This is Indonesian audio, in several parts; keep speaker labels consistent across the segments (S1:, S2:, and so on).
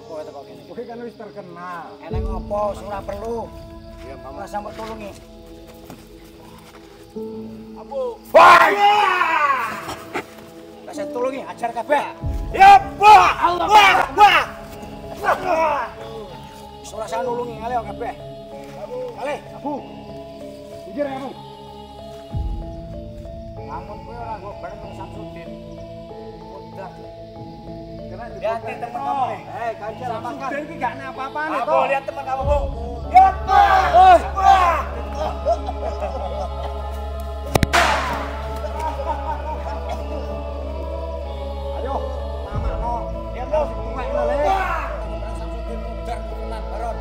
S1: Apa itu kok gini?
S2: Kowe kan wis terkenal.
S1: Eneng ngopo, ora perlu.
S2: Ya,
S1: Ora sampe tulungi.
S2: Abu. Wah!
S1: Kasih tulungi, ajar kabeh.
S2: Ya, Pak! Allah. Wah!
S1: Ora sak nulungi kali kabeh. Kali.
S2: Abu. Pikir kamu.
S1: Lamun kowe ora nggo bareng karo Samsudin. Udah.
S2: Lihat teman kamu nih.
S1: Kancil
S2: Samsudin iki gak apa-apane
S1: Abu,
S2: toh.
S1: lihat teman kamu, Bu.
S2: Ya, Pak! Wah! Ayo, tamakno.
S1: Lihat lu.
S2: Tuwek lho, Le.
S1: Samsudin udah tenan baron.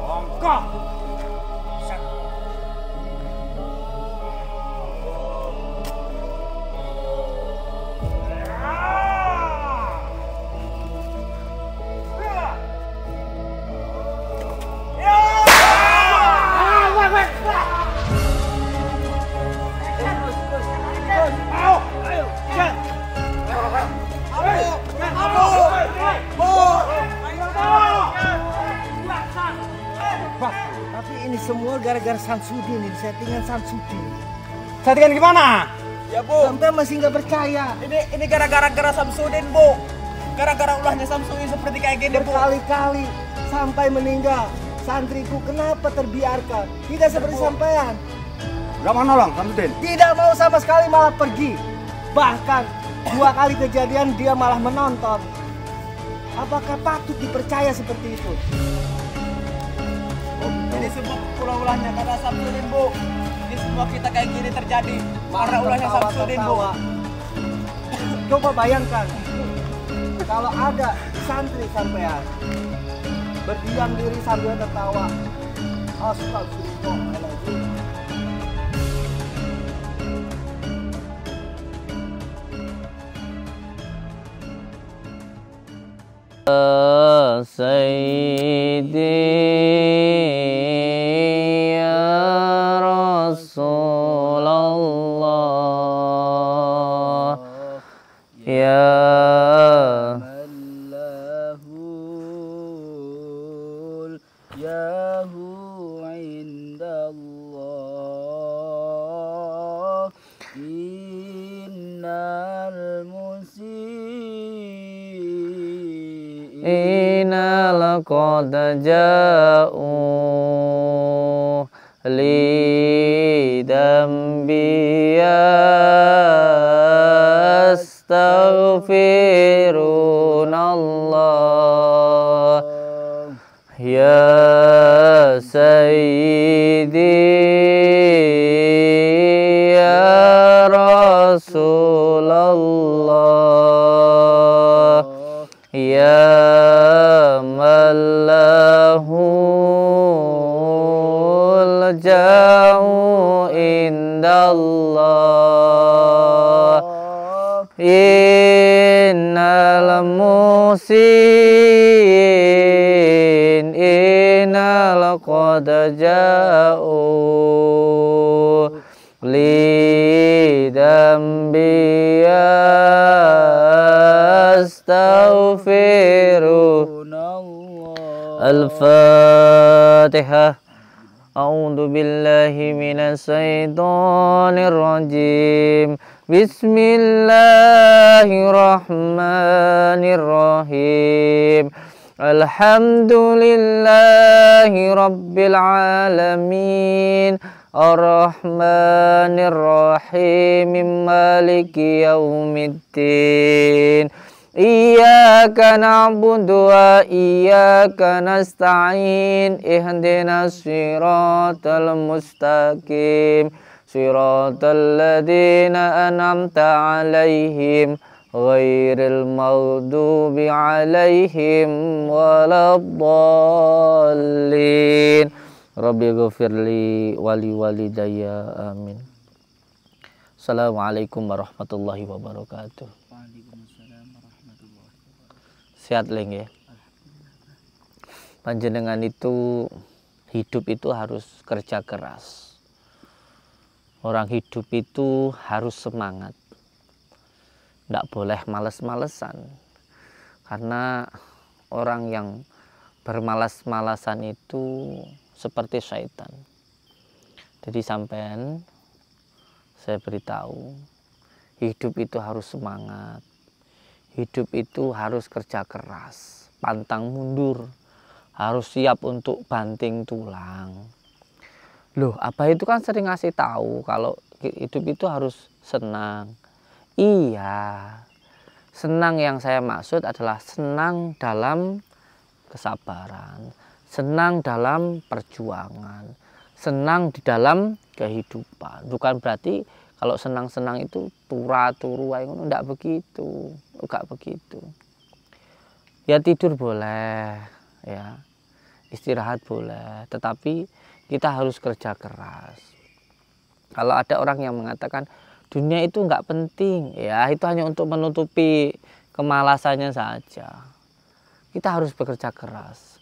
S2: Bongkok.
S1: Set.
S3: Pak, tapi ini semua gara-gara Samsudin, ini settingan Samsudin.
S2: Settingan gimana?
S1: Ya, Bu.
S3: Sampai masih nggak percaya.
S1: Ini gara-gara Samsudin, Bu. Gara-gara ulahnya Samsudin seperti kayak gini, Bu.
S3: Berkali-kali sampai meninggal. Santriku kenapa terbiarkan? Tidak seperti sampean.
S2: Gak mau nolong, Samsudin.
S3: Tidak mau sama sekali, malah pergi. Bahkan 2 kali kejadian dia malah menonton. Apakah patut dipercaya seperti itu?
S1: Ini semua ulah-ulahnya karena Samsudin, Bu. Ini semua kita kayak gini terjadi karena ulahnya Samsudin, Bu.
S3: Coba bayangkan kalau ada santri sampean berdiam diri sambil tertawa. Astagfirullahaladzim.
S4: Sayyidi ya Rasulullah ya
S3: Allahul yahu indallah innal
S4: Inna laqad ja'u li dambi astaghfirunallah ya sayyidi ya Rasulullah ya Allahul jauh indallah innal musin innal qad ja'u li dambi astaghfiru Al-Fatihah. A'udzu billahi minas syaitonir rajim. Bismillahirrahmanirrahim. Alhamdulillahi rabbil alamin. Ar-Rahmanir Rahim. Maliki yaumiddin. Iyyaka na'budu wa iyyaka nasta'in ihdinas siratal mustaqim siratal ladzina an'amta 'alaihim ghairil maghdubi 'alaihim waladdallin. Rabbi ghfirli wali walidayya amin. Assalamualaikum warahmatullahi wabarakatuh. Sehat leng ya. Panjenengan itu hidup itu harus kerja keras. Orang hidup itu harus semangat, tidak boleh males-malesan. Karena orang yang bermalas-malasan itu seperti syaitan. Jadi sampean, saya beritahu, hidup itu harus semangat. Hidup itu harus kerja keras, pantang mundur, harus siap untuk banting tulang. Loh, Abah itu kan sering ngasih tahu kalau hidup itu harus senang. Iya, senang yang saya maksud adalah senang dalam kesabaran, senang dalam perjuangan, senang di dalam kehidupan. Bukan berarti kalau senang-senang itu turu enggak begitu, enggak begitu. Ya tidur boleh, ya istirahat boleh, tetapi kita harus kerja keras. Kalau ada orang yang mengatakan dunia itu enggak penting, ya itu hanya untuk menutupi kemalasannya saja. Kita harus bekerja keras.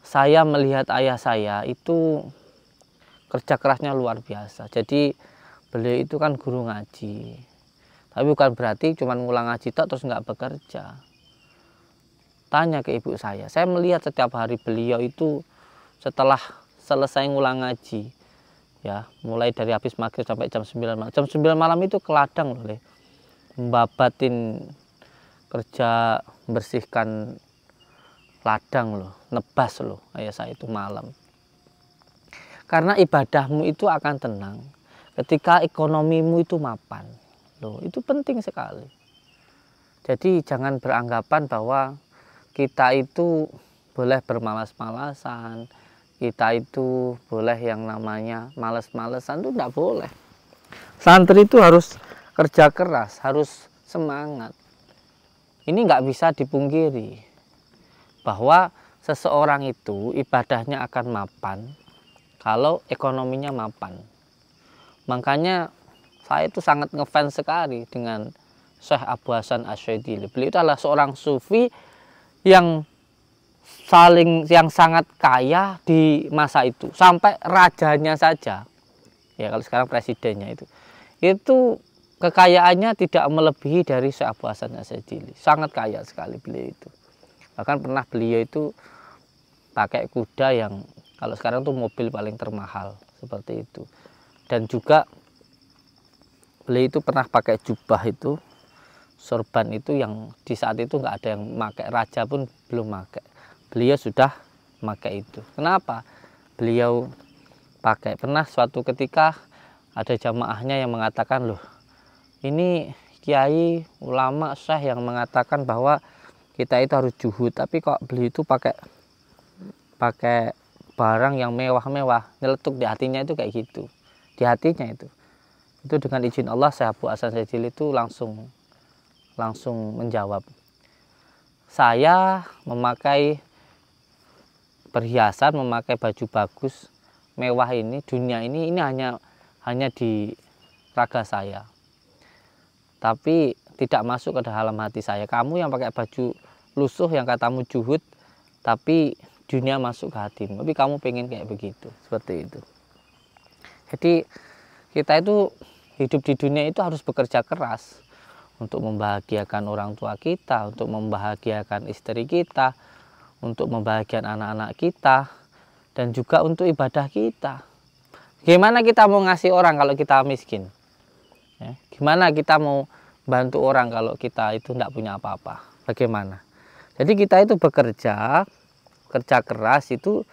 S4: Saya melihat ayah saya itu kerja kerasnya luar biasa. Jadi beliau itu kan guru ngaji. Tapi bukan berarti cuma ngulang ngaji terus nggak bekerja. Tanya ke ibu saya melihat setiap hari beliau itu setelah selesai ngulang ngaji, ya mulai dari habis maghrib sampai jam 9 malam. Jam 9 malam itu ke ladang loh, membabatin kerja bersihkan ladang loh, nebas loh ayah saya itu malam. Karena ibadahmu itu akan tenang ketika ekonomimu itu mapan. Loh, itu penting sekali. Jadi jangan beranggapan bahwa kita itu boleh bermalas-malasan, kita itu boleh yang namanya males-malesan, itu enggak boleh. Santri itu harus kerja keras, harus semangat. Ini enggak bisa dipungkiri bahwa seseorang itu ibadahnya akan mapan kalau ekonominya mapan. Makanya saya itu sangat ngefans sekali dengan Syekh Abu Hasan Asyadzili. Beliau itu adalah seorang sufi yang sangat kaya di masa itu, sampai rajanya saja, ya kalau sekarang presidennya itu kekayaannya tidak melebihi dari Syekh Abu Hasan Asyadzili. Sangat kaya sekali beliau itu. Bahkan pernah beliau itu pakai kuda yang kalau sekarang tuh mobil paling termahal seperti itu. Dan juga beliau itu pernah pakai jubah itu, sorban itu yang di saat itu nggak ada yang pakai, raja pun belum pakai. Beliau sudah pakai itu. Kenapa beliau pakai? Pernah suatu ketika ada jamaahnya yang mengatakan, loh ini kiai ulama syekh yang mengatakan bahwa kita itu harus juhud, tapi kok beliau itu pakai barang yang mewah-mewah, nyeletuk di hatinya itu kayak gitu. Di hatinya itu dengan izin Allah Syekh Abu Hasan Asyadzili itu langsung menjawab, saya memakai perhiasan, memakai baju bagus, mewah ini, dunia ini hanya di raga saya, tapi tidak masuk ke dalam hati saya. Kamu yang pakai baju lusuh yang katamu juhud, tapi dunia masuk ke hatimu, tapi kamu pengen kayak begitu, seperti itu. Jadi kita itu hidup di dunia itu harus bekerja keras untuk membahagiakan orang tua kita, untuk membahagiakan istri kita, untuk membahagiakan anak-anak kita, dan juga untuk ibadah kita. Gimana kita mau ngasih orang kalau kita miskin? Ya, gimana kita mau bantu orang kalau kita itu tidak punya apa-apa? Bagaimana? Jadi kita itu kerja keras itu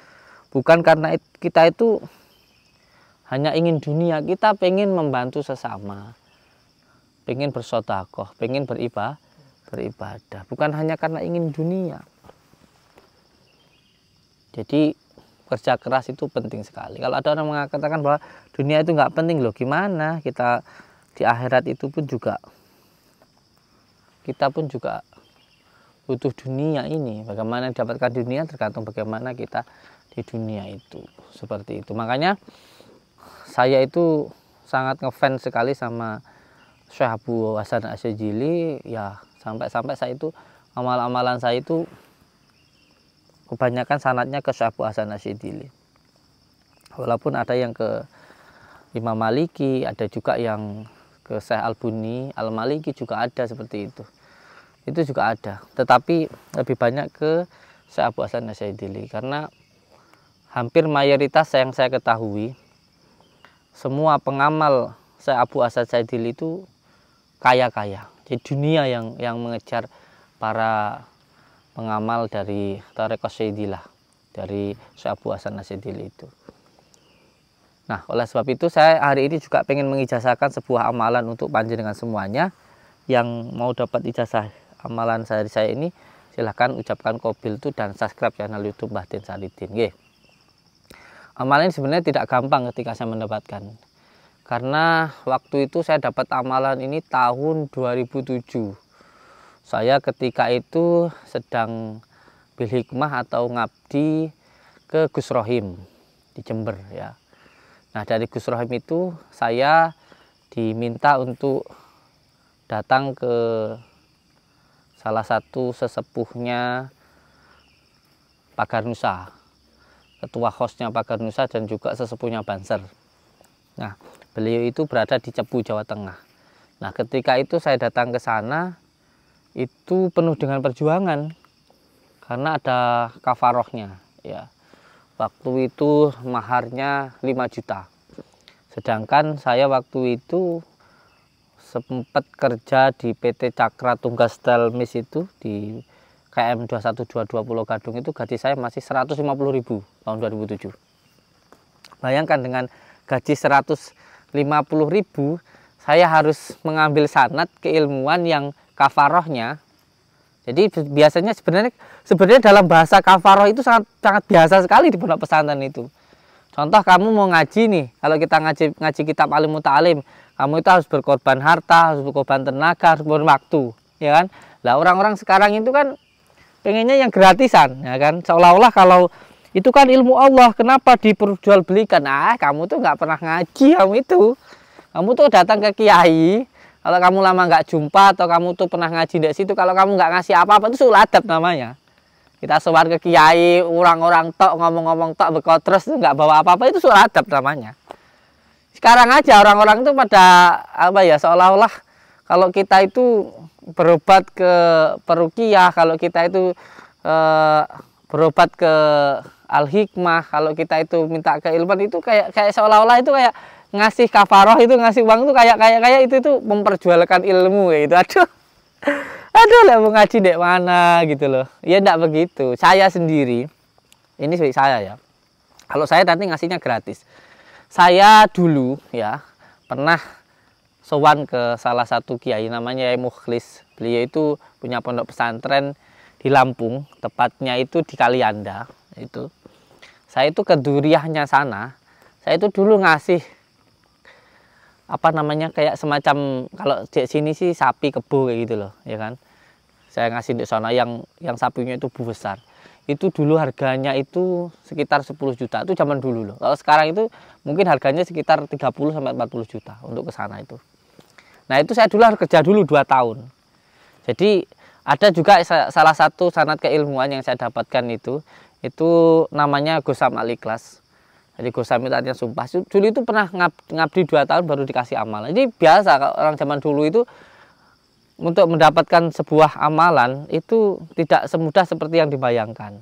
S4: bukan karena kita itu hanya ingin dunia, kita pengen membantu sesama, pengen bersedekah, pengen beribadah, bukan hanya karena ingin dunia. Jadi kerja keras itu penting sekali. Kalau ada orang mengatakan bahwa dunia itu nggak penting, loh gimana kita di akhirat itu pun juga kita pun juga butuh dunia ini. Bagaimana dapatkan dunia tergantung bagaimana kita di dunia itu, seperti itu. Makanya saya itu sangat ngefans sekali sama Syekh Abu Hasan Asyadzili, ya sampai saya itu amalan saya itu kebanyakan sanadnya ke Syekh Abu Hasan Asyadzili. Walaupun ada yang ke Imam Maliki, ada juga yang ke Syekh Al-Buni, Al-Maliki juga ada seperti itu. Itu juga ada, tetapi lebih banyak ke Syekh Abu Hasan Asyadili, karena hampir mayoritas yang saya ketahui semua pengamal Syekh Abu Hasan Asyadili itu kaya-kaya. Di dunia yang mengejar para pengamal dari Thariqah Syadilah, dari Syekh Abu Hasan Asyadili itu. Nah, oleh sebab itu saya hari ini juga pengen mengijazahkan sebuah amalan untuk panjenengan semuanya. Yang mau dapat ijazah amalan saya ini, silahkan ucapkan qabil tu dan subscribe channel YouTube Mbah Din Saridin. Nggih. Amalan sebenarnya tidak gampang ketika saya mendapatkan. Karena waktu itu saya dapat amalan ini tahun 2007. Saya ketika itu sedang bil hikmah atau ngabdi ke Gus Rohim di Jember ya. Nah, dari Gus Rohim itu saya diminta untuk datang ke salah satu sesepuhnya Pagar Nusa, ketua hostnya Pagar Nusa dan juga sesepuhnya Banser. Nah, beliau itu berada di Cepu, Jawa Tengah. Nah, ketika itu saya datang ke sana, itu penuh dengan perjuangan karena ada kafarohnya ya. Waktu itu maharnya 5 juta. Sedangkan saya waktu itu sempat kerja di PT Cakra Tunggal Stelmis itu di KM 2122 Pulau Gadung, itu gaji saya masih 150.000 tahun 2007. Bayangkan dengan gaji 150.000 saya harus mengambil sanad keilmuan yang kafarohnya. Jadi biasanya sebenarnya dalam bahasa kafaroh itu sangat biasa sekali di pondok pesantren itu. Contoh kamu mau ngaji nih, kalau kita ngaji kitab Alim Muta'alim, kamu itu harus berkorban harta, harus berkorban tenaga, harus berkorban waktu, ya kan? Lah orang-orang sekarang itu kan pengennya yang gratisan, ya kan? Seolah-olah kalau itu kan ilmu Allah, kenapa diperjualbelikan? Nah, kamu tuh nggak pernah ngaji, kamu tuh datang ke kiai. Kalau kamu lama nggak jumpa atau kamu tuh pernah ngaji di situ, kalau kamu nggak ngasih apa-apa itu sulh adab namanya. Kita sowan ke kiai, orang-orang tok ngomong-ngomong tok bekotres itu nggak bawa apa-apa, itu sulh adab namanya. Sekarang aja orang-orang itu pada seolah-olah kalau kita itu berobat ke peruqyah, kalau kita itu berobat ke Al-Hikmah, kalau kita itu minta keilmuan itu kayak seolah-olah itu kayak ngasih kafaroh, itu ngasih uang itu kayak itu memperjualkan ilmu gitu. Aduh lah mau ngaji dek mana gitu loh. Ya enggak begitu. Saya sendiri ini saya ya. Kalau saya nanti ngasihnya gratis. Saya dulu ya pernah sowan ke salah satu kiai namanya Yai Mukhlis. Beliau itu punya pondok pesantren di Lampung, tepatnya itu di Kalianda itu. Saya itu ke duriahnya sana. Saya itu dulu ngasih kayak semacam, kalau di sini sih sapi kebo kayak gitu loh, ya kan. Saya ngasih di sana yang sapinya itu besar. Itu dulu harganya itu sekitar 10 juta. Itu zaman dulu loh. Kalau sekarang itu mungkin harganya sekitar 30 sampai 40 juta untuk ke sana itu. Nah, itu saya dulu harus kerja dulu 2 tahun. Jadi ada juga salah satu sanad keilmuan yang saya dapatkan itu namanya Gosam Al-Ikhlas. Jadi Gosam itu artinya sumpah. Dulu itu pernah ngabdi 2 tahun baru dikasih amalan. Jadi biasa kalau orang zaman dulu itu untuk mendapatkan sebuah amalan itu tidak semudah seperti yang dibayangkan.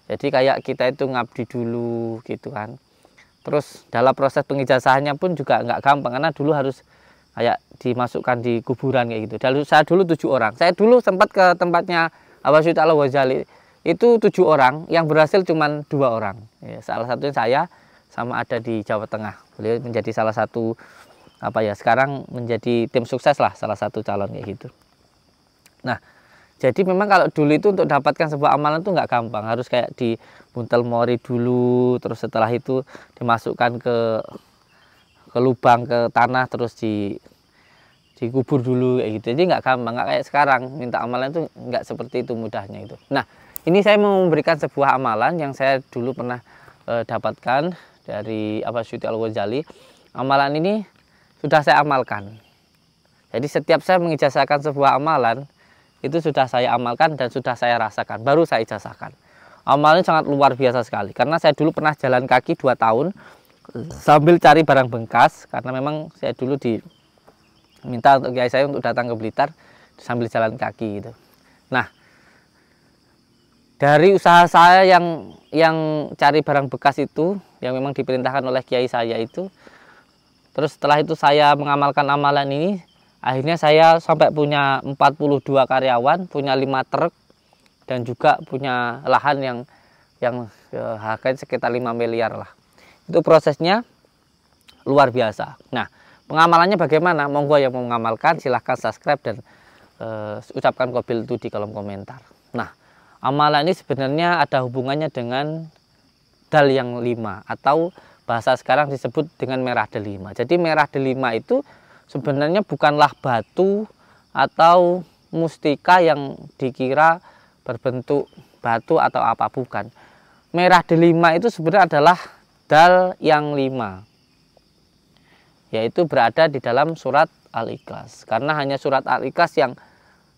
S4: Jadi kayak kita itu ngabdi dulu gitu kan. Terus dalam proses pengijazahannya pun juga nggak gampang, karena dulu harus kayak dimasukkan di kuburan kayak gitu. Saya dulu 7 orang. Saya dulu sempat ke tempatnya Abah Syuhud Al-Ghazali. Itu 7 orang, yang berhasil cuma 2 orang. Ya, salah satunya saya, sama ada di Jawa Tengah. Beliau menjadi salah satu sekarang menjadi tim sukses lah, salah satu calon kayak gitu. Nah, jadi memang kalau dulu itu untuk dapatkan sebuah amalan itu nggak gampang, harus kayak di buntel mori dulu, terus setelah itu dimasukkan ke lubang, ke tanah, terus dikubur dulu kayak gitu. Jadi nggak gampang, nggak kayak sekarang minta amalan itu nggak seperti itu mudahnya itu. Nah, ini saya mau memberikan sebuah amalan yang saya dulu pernah dapatkan dari Abah Syuhud Al-Ghazali. Amalan ini sudah saya amalkan. Jadi setiap saya mengijazahkan sebuah amalan, itu sudah saya amalkan dan sudah saya rasakan, baru saya ijazahkan. Amalnya sangat luar biasa sekali, karena saya dulu pernah jalan kaki 2 tahun sambil cari barang bekas, karena memang saya dulu diminta untuk kiai saya untuk datang ke Blitar sambil jalan kaki gitu. Nah, dari usaha saya yang cari barang bekas itu, yang memang diperintahkan oleh kiai saya itu, terus setelah itu saya mengamalkan amalan ini, akhirnya saya sampai punya 42 karyawan, punya 5 truk, dan juga punya lahan yang harganya sekitar 5 miliar lah. Itu prosesnya luar biasa. Nah, pengamalannya bagaimana? Monggo yang mau mengamalkan silahkan subscribe dan ucapkan qabil itu di kolom komentar. Nah, amalan ini sebenarnya ada hubungannya dengan dal yang 5 atau bahasa sekarang disebut dengan merah delima. Jadi merah delima itu sebenarnya bukanlah batu atau mustika yang dikira berbentuk batu atau apa, bukan. Merah delima itu sebenarnya adalah dal yang 5, yaitu berada di dalam surat Al-Ikhlas. Karena hanya surat Al-Ikhlas yang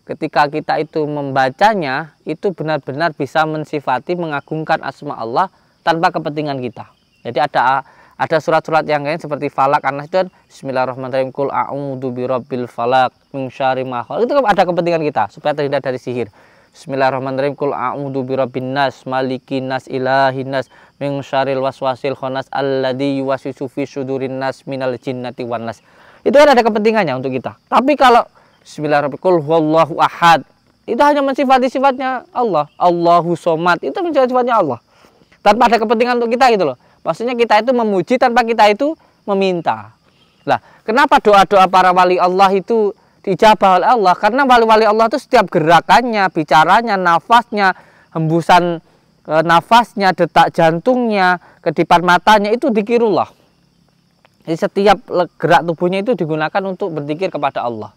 S4: ketika kita itu membacanya itu benar-benar bisa mensifati mengagungkan asma Allah tanpa kepentingan kita. Jadi ada surat-surat yang lain seperti Falak, An-Nas itu kan Bismillahirrahmanirrahim, Qul a'udzu birabbil falaq min syarri ma khalaq. Itu ada kepentingan kita supaya terhindar dari sihir. Bismillahirrahmanirrahim, Qul a'udzu birabbin nas, malikin nas, ilahin nas, min syarril waswasil khannas alladzi yuwaswisu fi sudurin nas minal jinnati wan nas. Itu kan ada kepentingannya untuk kita. Tapi kalau Bismillahirrahmanirrahim, Qul huwallahu ahad, itu hanya mensifati sifatnya Allah. Allahu somad, itu mensifati sifatnya Allah. Tanpa ada kepentingan untuk kita gitu loh. Maksudnya kita itu memuji tanpa kita itu meminta. Lah, kenapa doa-doa para wali Allah itu dijabah oleh Allah? Karena wali-wali Allah itu setiap gerakannya, bicaranya, nafasnya, hembusan nafasnya, detak jantungnya, kedipan matanya itu dzikirullah. Jadi setiap gerak tubuhnya itu digunakan untuk berzikir kepada Allah.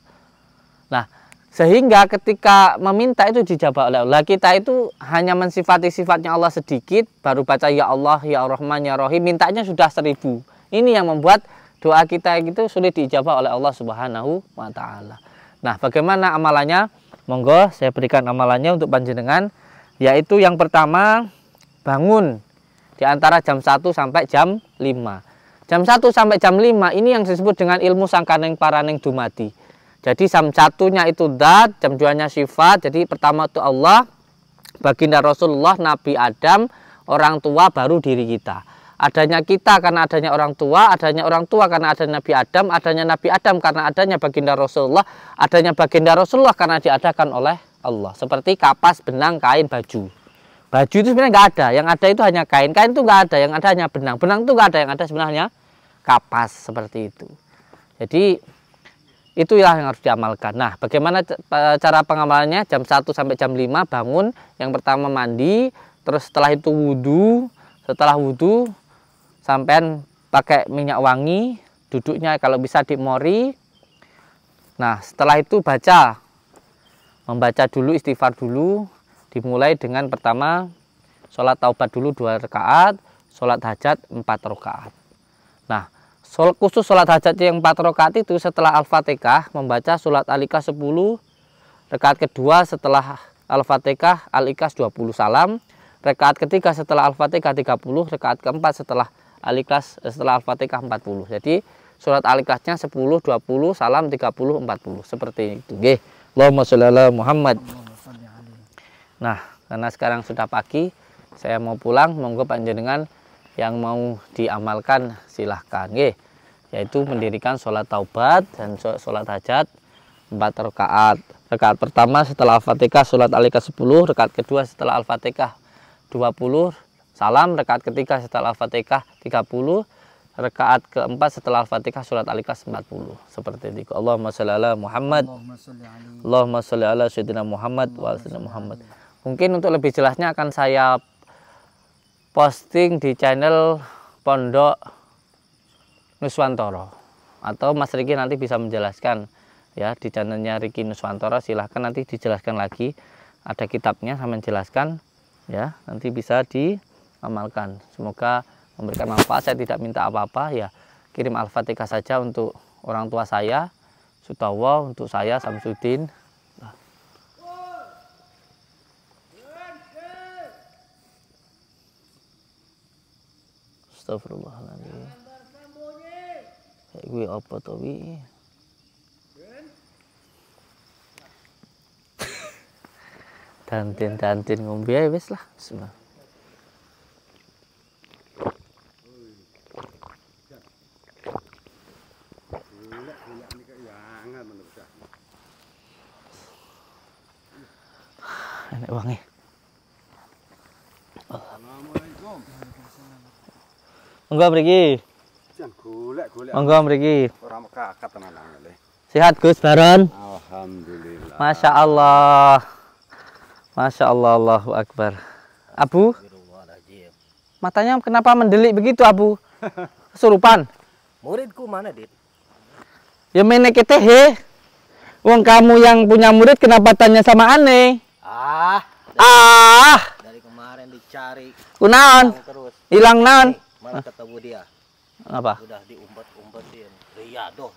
S4: Nah, sehingga ketika meminta itu dijabah oleh Allah. Kita itu hanya mensifati sifatnya Allah sedikit, baru baca ya Allah, ya Rahman, ya Rahim, mintanya sudah 1000. Ini yang membuat doa kita itu sulit diijabah oleh Allah Subhanahu wa Ta'ala. Nah, bagaimana amalannya? Monggo saya berikan amalannya untuk panjenengan, yaitu yang pertama, bangun di antara jam 1 sampai jam 5. Jam 1 sampai jam 5 ini yang disebut dengan ilmu sangkaneng paraneng dumadi. Jadi jam 1-nya itu dat, jam 2-nya sifat. Jadi pertama itu Allah, baginda Rasulullah, Nabi Adam, orang tua, baru diri kita. Adanya kita karena adanya orang tua karena adanya Nabi Adam, adanya Nabi Adam karena adanya baginda Rasulullah, adanya baginda Rasulullah karena diadakan oleh Allah. Seperti kapas, benang, kain, baju. Baju itu sebenarnya nggak ada, yang ada itu hanya kain. Kain itu nggak ada, yang ada hanya benang. Benang itu nggak ada, yang ada sebenarnya kapas, seperti itu. Jadi itulah yang harus diamalkan. Nah, bagaimana cara pengamalannya? Jam 1 sampai jam 5 bangun. Yang pertama mandi, terus setelah itu wudhu. Setelah wudhu sampean pakai minyak wangi, duduknya kalau bisa di mori. Nah, setelah itu membaca dulu, istighfar dulu. Dimulai dengan pertama sholat taubat dulu 2 rakaat, sholat hajat 4 rakaat. Nah, khusus sholat hajat yang 4 rakaat itu setelah Al-Fatihah membaca sholat Al-Ikhlas 10, rakaat kedua setelah Al-Fatihah Al-Ikhlas 20 salam, rakaat ketiga setelah Al-Fatihah 30, rakaat keempat setelah Al-Ikhlas setelah Al-Fatihah 40. Jadi surat Al-Ikhlasnya 10, 20, salam 30, 40. Seperti itu. Nggih. Allahumma sholli ala Muhammad. Nah, karena sekarang sudah pagi, saya mau pulang, monggo panjenengan yang mau diamalkan silahkan. Nggih. Yaitu mendirikan sholat taubat dan sholat hajat 4 rakaat. Rakaat pertama setelah Al-Fatihah sholat Al-Ikhlas 10, rakaat kedua setelah Al-Fatihah 20 salam, rakaat ketiga setelah Al-Fatihah 30, rakaat keempat setelah Al-Fatihah surat Al-Ikhlas 40. Seperti itu. Allahumma sholli ala Muhammad. Allahumma sholli ala sayyidina Muhammad wa ala Muhammad. Mungkin untuk lebih jelasnya akan saya posting di channel Pondok Nuswantoro, atau Mas Riki nanti bisa menjelaskan ya di channelnya Riki Nuswantoro. Silahkan nanti dijelaskan lagi, ada kitabnya sama menjelaskan ya, nanti bisa diamalkan. Semoga memberikan manfaat. Saya tidak minta apa-apa ya, kirim Al-Fatihah saja untuk orang tua saya Sutawa, untuk saya Samsudin. Astagfirullahaladzim. Kuwi apa to wi? Dantin ngombe ae wis lah. Bismillah. Enak wangi.
S2: Assalamualaikum.
S4: Monggo mriki.
S2: Jan golek-golek.
S4: Monggo mriki.
S2: Ora mekakat tenan le.
S4: Sehat Gus Baron?
S2: Alhamdulillah.
S4: Masya Allah. Masya Allah, Allahu Akbar. Abu? Matanya kenapa mendelik begitu, Abu? Kesurupan?
S3: Muridku mana, Dit?
S4: Ya menekete he. Wong kamu yang punya murid kenapa tanya sama aneh?
S3: Dari kemarin dicari
S4: Kunaon?
S3: terus.
S4: Hilang naon?
S3: Malah ketemu dia.
S4: Apa?
S3: Udah diumpet-umpetin. Riyado.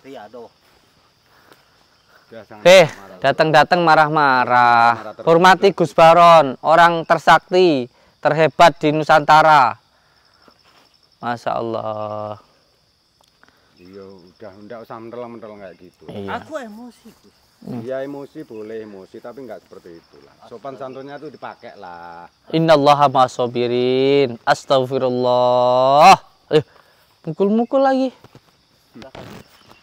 S4: Datang-datang marah-marah. Hormati Gus Baron, orang tersakti, terhebat di Nusantara. Masya Allah.
S2: Iya, udah enggak usah mentel-mentel kayak gitu.
S4: Iya.
S3: Aku emosi, Gus.
S2: Iya emosi boleh emosi tapi enggak seperti itulah. Sopan santunnya tuh dipakai lah.
S4: Innallaha ma'asobirin. Astagfirullah. Mukul-mukul lagi.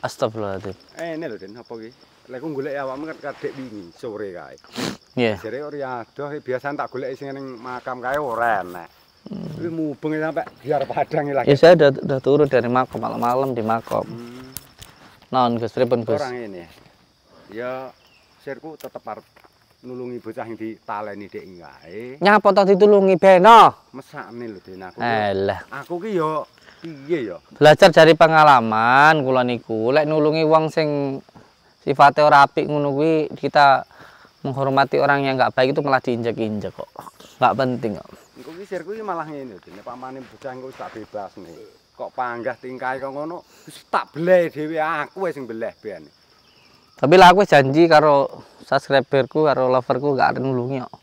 S4: Astagfirullahaladzim.
S2: Ini loh Den, apa ki? Lek aku golek awakmu kan kadek wingi sore kae.
S4: Iya.
S2: Jare ora adoh biasane tak golek sing ning makam kae ora enak. Kuwi mubeng sampai biar padang lagi.
S4: Ya saya udah turun dari makom malam-malam di makom. Naon Gus, pripun Gus?
S2: Orang ini ya sirku tetep arep nulungi bocah yang ditaleni dek ngae.
S4: Nyapa to ditulungi beno?
S2: Mesakne lho Den aku.
S4: Alah.
S2: Aku ki yo piye yo?
S4: Belajar dari pengalaman kula niku, lek nulungi wong sing sifatnya ora apik ngono kuwi kita menghormati orang yang nggak baik itu malah diinjek-injek kok. Nggak penting kok.
S2: Engko ki sirku ki malah ngene Den, pamane bocah engko wis tak bebas nih. Kok panggah tingkahe kok ngono, wis tak beleh dhewe aku sing beleh ben.
S4: Tapi lah aku janji karo subscriberku karo loverku gak ada nulungi kok.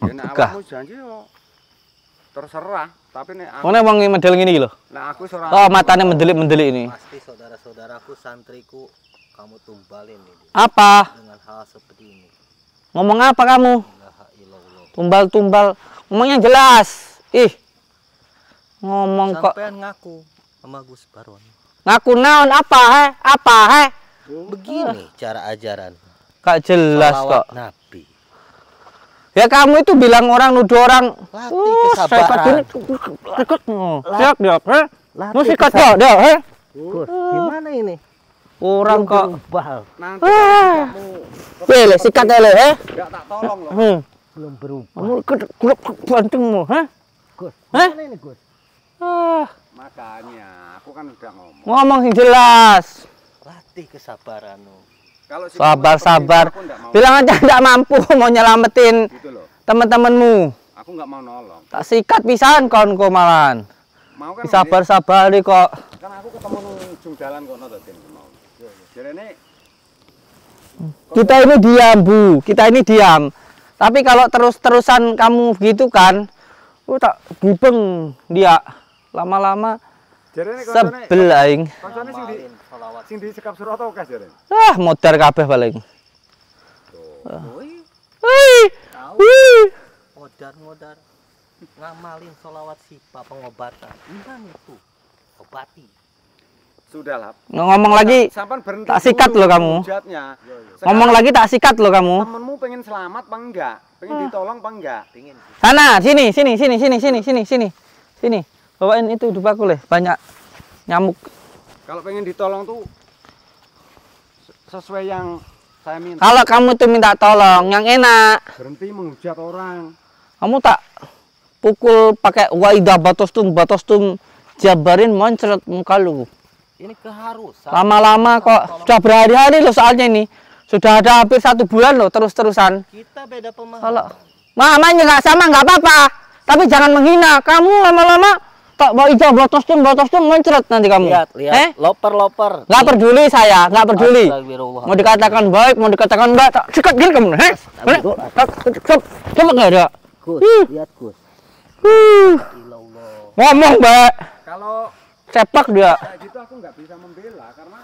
S2: Ya nek awakmu janji yo terserah, tapi nek aku
S4: Ngene wong model ngene iki lho.
S2: nek aku wis ora
S4: Oh, matanya mendelik-mendelik ini.
S3: Pasti saudara-saudaraku, santriku, kamu tumbalin ini
S4: Apa?
S3: dengan hal seperti ini.
S4: Ngomong apa kamu?
S3: La ilallah.
S4: Tumbal-tumbal. Ngomongnya jelas. Ih. Ngomong kok
S3: Sampean ngaku sama Gus Baron.
S4: ngaku naon apa he? Apa he?
S3: Begini cara ajaran.
S4: Gak jelas kok.
S3: Salawat Nabi.
S4: Ya kamu itu bilang orang nuduh orang.
S3: Latih kesabaran.
S4: Siap dia, he?
S3: Latih
S4: Mau sikat dia, he?
S3: Gus, gimana ini?
S4: Orang kok.
S3: Berubah.
S2: nanti
S4: Weh, le, sikat le, he?
S2: enggak tak tolong loh.
S3: Belum berubah.
S4: Kamu bantengmu, he?
S3: Gus,
S4: Hah?
S3: gimana ini, Gus?
S2: Makanya aku kan udah ngomong.
S4: Ngomong yang jelas.
S3: Latih kesabaranmu.
S2: Kalau si
S4: Sabar-sabar.
S2: aku enggak mau
S4: Bilang aja enggak mampu mau nyelamatin
S2: gitu loh.
S4: teman-temanmu.
S2: Aku enggak mau nolong.
S4: Tak sikat pisan kawanku malahan.
S2: Mau kan
S4: Sabar-sabar nih kok.
S2: kan aku ketemu nang ujung jalan kono to Den mau. Jarene
S4: Kita ini diam, Bu. Kita ini diam. Tapi kalau terus-terusan kamu gitu kan, tak gubeng dia. Lama-lama
S2: jarene
S4: sebel aing.
S2: kancane
S3: Ngamalin sholawat.
S2: sing disekap surat tau kas jarene.
S4: Modar kabeh paling.
S3: Woi,
S4: Hei.
S3: tahu
S4: Wih.
S3: modar-modar ngamalin sholawat sipa pengobatan. Gimana itu? Obati.
S2: Sudahlah.
S4: Ngomong lagi,
S2: Sampan berhenti.
S4: tak sikat
S2: dulu
S4: loh kamu.
S2: hujatnya.
S4: ngomong lagi tak sikat loh kamu.
S2: Temenmu pengen selamat apa enggak? Pengen ditolong apa enggak?
S3: Pingin.
S4: Sana, sini. Sini. Bawain itu dupaku leh, banyak nyamuk.
S2: Kalau pengen ditolong tuh sesuai yang saya minta.
S4: Kalau kamu tuh minta tolong yang enak,
S2: Berhenti menghujat orang.
S4: kamu tak pukul pakai waidah batostum jabarin moncret muka lu.
S3: Ini keharusan.
S4: Lama-lama kok sudah berhari-hari loh soalnya ini. Sudah ada hampir 1 bulan loh terus-terusan.
S3: Kita beda pemahaman.
S4: Kalau mamanya nggak sama nggak apa-apa, tapi jangan menghina. Kamu lama-lama tak mau ijah batostum moncret nanti kamu.
S3: Lihat. Loper.
S4: Nggak peduli saya, nggak peduli.
S3: Astagfirullah.
S4: Mau dikatakan baik, mau dikatakan enggak, tak sikat gini kamu, he? Coba nggak ada.
S3: Gus, lihat Gus.
S4: Huh.
S3: Ilallah.
S4: Ngomong, Mbak.
S2: Kalau
S4: sepak dia.
S2: Kayak gitu aku nggak bisa membela karena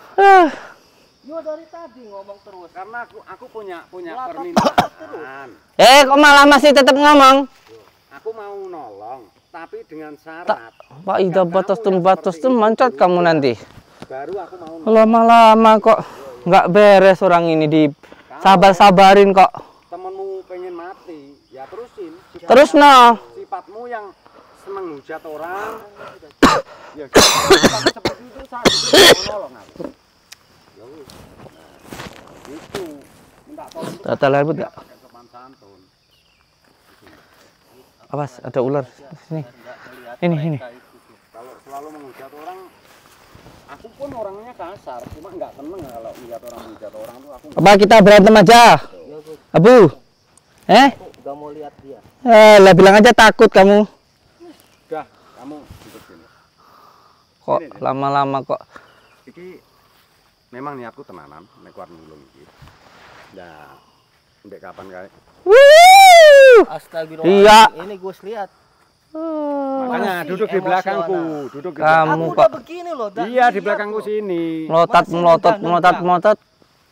S3: Yo dari tadi ngomong terus.
S2: karena aku punya
S3: Lah,
S2: permintaan.
S4: Kok malah masih tetap ngomong?
S2: Aku mau nolong, tapi dengan syarat.
S4: Pak Ida batas tuh mancot kamu nanti.
S2: Baru aku mau nolong.
S4: Lama-lama kok nggak beres orang ini di sabar-sabarin kok.
S2: Temenmu pengen mati, ya terusin.
S4: Terus no.
S2: Sifatmu yang seneng hujat orang. Ya sifatmu seperti itu saya mau nolong aku. Ya wis. Nah, itu minta tolong itu
S4: Tata lembut nggak?
S2: pakai sopan santun.
S4: Awas ada ular sini. Ini.
S2: Kalau selalu menghujat orang, aku pun orangnya kasar, cuma nggak seneng kalau menghujat orang tuh aku.
S4: Apa kita berantem aja? Abu.
S3: Udah mau lihat dia.
S4: Lah bilang aja takut kamu.
S2: Udah, kamu duduk sini.
S4: Kok lama-lama kok.
S2: Iki memang niatku tenanan, nek kuat nulung iki. Nah, ndek kapan kae.
S3: Astagfirullah.
S4: Iya.
S3: Ini Gus lihat.
S2: Makanya
S3: Masih
S2: duduk di belakangku,
S3: emosional.
S2: duduk di
S4: Kamu
S2: belakangku.
S3: Aku
S4: kok.
S3: udah begini loh. dah.
S2: Iya, di
S3: Lihat
S2: belakangku
S3: loh.
S2: sini.
S4: Melotot.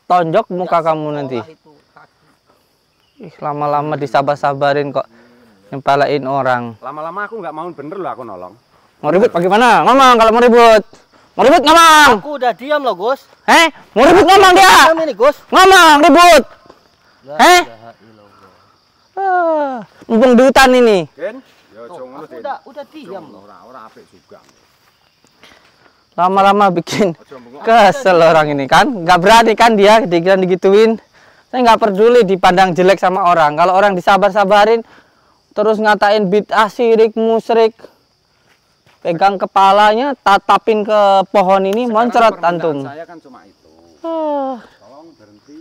S4: Tonjok muka kamu nanti.
S3: Sekolah itu kaki.
S4: Ih, lama-lama disabar-sabarin kok. Nyempalain orang.
S2: Lama-lama aku nggak mau bener loh aku nolong.
S4: Mau ribut bagaimana? Ngomong kalau mau ribut. Mau ribut ngomong.
S3: Aku udah diam loh Gus.
S4: Mau ribut ngomong dia.
S3: Diam ini Gus.
S4: Ngomong ribut.
S3: La
S4: Eh?
S3: ilaha illallah.
S4: Mumpung di hutan ini.
S2: Ken? Ya
S3: Tuh,
S2: aja ngono,
S3: aku
S2: Den.
S3: udah diam loh.
S2: Ora apik juga.
S4: Lama-lama bikin
S2: Aja bengok.
S4: kesel orang ini kan. Nggak berani kan dia digituin. Saya nggak peduli dipandang jelek sama orang. Kalau orang disabar-sabarin terus ngatain bid'ah, syirik, musyrik. Pegang kepalanya, tatapin ke pohon ini,
S2: Sekarang
S4: moncrot
S2: permintaan
S4: antum.
S2: Saya kan cuma itu.
S4: Ah,
S2: Tolong berhenti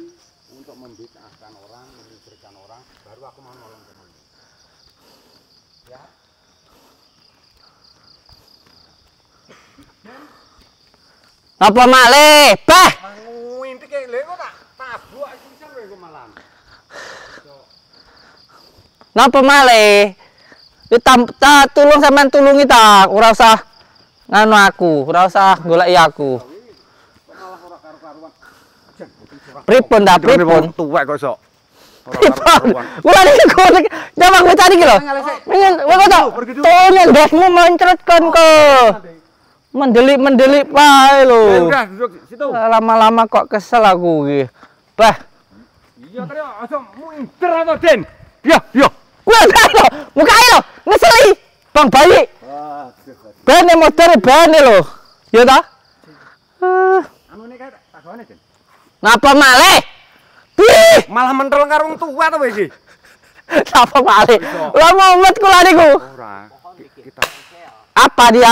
S2: untuk membid'ahkan orang, memusyrikan orang, baru aku mau nolong temanmu. Ya.
S4: Apa malih? Bah!
S2: Mangu inti kayak lho kok tak tabuk iki pisan kowe kok malah.
S4: Napa malih? Tulung sampean tulungi ta, ora usah nganu aku, ora usah goleki aku.
S2: Kok malah ora karo-karuan.
S4: Pripun ta, pripun?
S2: Tuwek kok sok. Ora
S4: Pripun?
S2: karo-karuan.
S4: Kula niki kok jamang bocah iki lho. Pengen kowe kok tonya ndasmu moncrotkan kok. Mendelik wae lho.
S2: Udah duduk situ.
S4: Lama-lama kok kesel aku iki. Bah,
S2: Iya tadi aja muinter atau Den. Yo.
S4: kuwi lho, mukae lho, ngeseli. Bang Bayi. Bane motor bane lho. Ya ta?
S2: Anu ini kayak takone Den.
S4: Ngapa malih? Ih,
S2: Malah mentel karo wong tuwa to iki.
S4: ngapa malih? Lah mumet kula niku.
S2: Ora. Kita
S4: Apa dia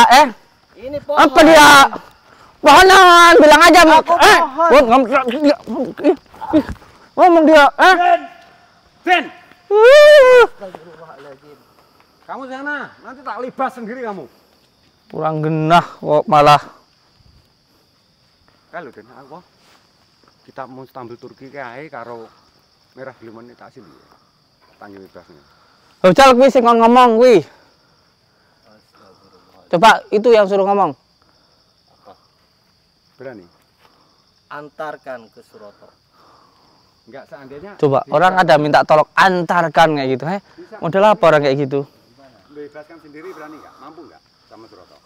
S3: Ini pohon.
S4: Apa dia? Pohonan, bilang aja.
S3: pohon.
S4: Ngomong dia,
S2: Den.
S3: Astagfirullahaladzim.
S2: Kamu sana, nanti tak libas sendiri kamu.
S4: Kurang genah kok malah.
S2: Kalau Den, aku kita mau Istanbul Turki kae karo Merah Limon tak sini. Tanggi bebasnya.
S4: Hojal kuwi sing ngomong kuwi. Coba itu yang suruh ngomong.
S2: Berani?
S3: Antarkan ke Suroto.
S2: Enggak seandainya.
S4: Coba orang ada minta tolong antarkan kayak gitu, model apa orang kayak gitu?
S2: Bebaskan sendiri berani enggak? Mampu enggak sama Suroto?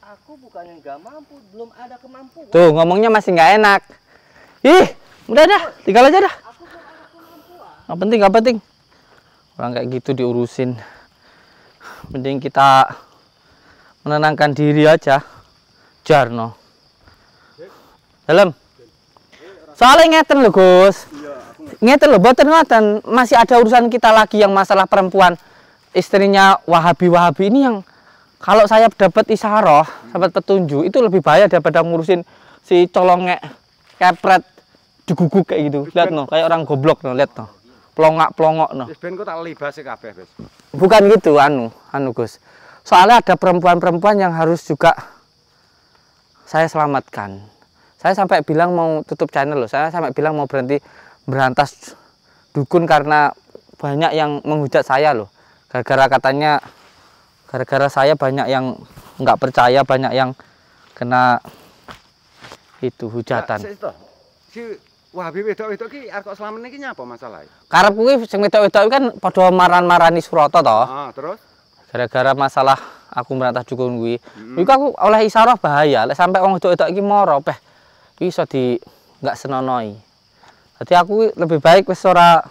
S3: Aku bukannya nggak mampu, belum ada kemampuan.
S4: Tuh ngomongnya masih nggak enak. Ih, udah dah, tinggal aja dah.
S3: Aku belum ada kemampuan.
S4: Nggak penting. Orang kayak gitu diurusin. Mending kita menenangkan diri aja. Jarno. Dalam. Soalnya ngeten lho, Gus. Ngeten lho, boten ngoten. Masih ada urusan kita lagi yang masalah perempuan. Istrinya Wahabi ini yang kalau saya dapat isyarah, dapat petunjuk, itu lebih bahaya daripada ngurusin si colongek, kepret, diguguk kayak gitu. Lihat no, kayak orang goblok no, lihat no. Pelongok no.
S2: Wis ben kok tak libas kabeh wis.
S4: Bukan gitu, anu Gus. Soalnya ada perempuan-perempuan yang harus juga saya selamatkan. Saya sampai bilang mau tutup channel loh. Saya sampai bilang mau berhenti berantas dukun karena banyak yang menghujat saya loh. Gara-gara katanya, gara-gara saya banyak yang nggak percaya, banyak yang kena itu hujatan.
S2: Si Wahabi wedok-wedok ki arep kok selamat iki nyapa masalahe?
S4: Karep kuwi sing wedok-wedok kan padha marani Surata to.
S2: Terus
S4: Gara-gara masalah aku merantah dukun kuwi. Iku aku oleh isyarah bahaya, lek sampai wong wedok-wedok iki mara peh iso di nggak senonoi. Jadi aku lebih baik wis ora